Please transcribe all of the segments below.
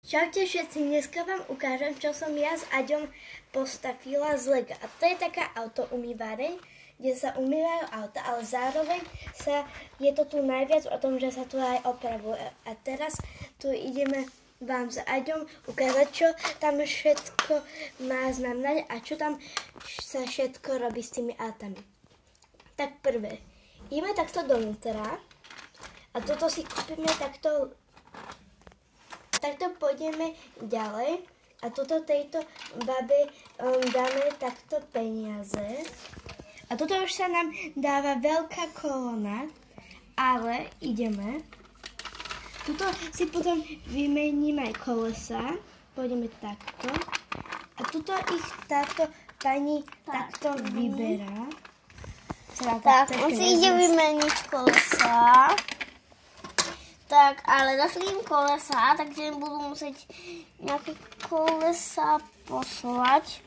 Čaute všetci, dneska vám ukážem, čo som ja s Aďom postavila z Lega. A to je taká autoumývareň, kde sa umývajú auta, ale zároveň je to tu najviac o tom, že sa tu aj opravuje. A teraz tu ideme vám s Aďom ukázať, čo tam všetko má znamenať a čo tam sa všetko robí s tými autami. Tak prvé, ideme takto donútra a toto si kúpime takto pôjdeme ďalej a toto tejto babe dáme takto peniaze. A toto už sa nám dáva veľká kolóna, ale ideme. Tuto si potom vymením aj kolesa. Pôjdeme takto. A tuto ich táto pani takto vyberá. Tak, on si ide vymeniť kolesa. Tak, ale došli im kolesa, takže im budú musieť nejaké kolesa poslať.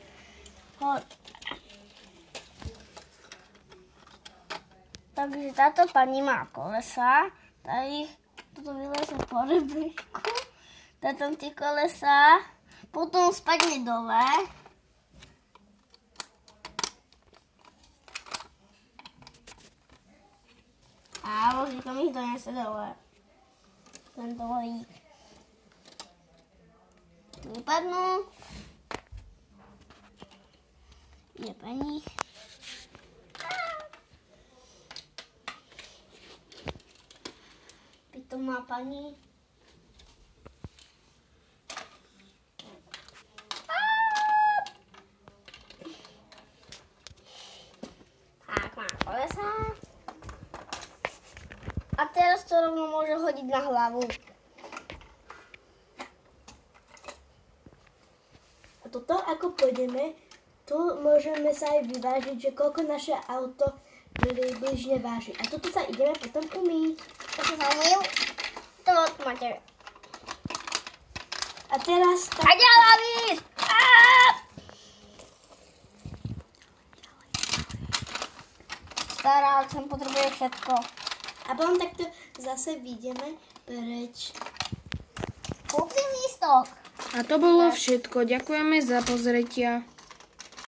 Takže táto pani má kolesa, tak ich toto vyleze po rebríčku, dá tam tie kolesa, potom spadne dole. A vozíkom ich donese dole. Tento volík. Tu vypadnú. Je pani. Pitomá pani. Tak, má kolesa. A teraz to rovno môže hodiť na hlavu. A toto, ako pôjdeme, tu môžeme sa aj vyvážiť, že koľko naše auto približne váži. A toto sa ideme potom umýť. To sa umýl? To máte. A teraz... A ďalej! Stará, sem potrebuje všetko. A potom takto zase vyjdeme preč. Kúpim lístok. A to bolo všetko. Ďakujeme za pozretia.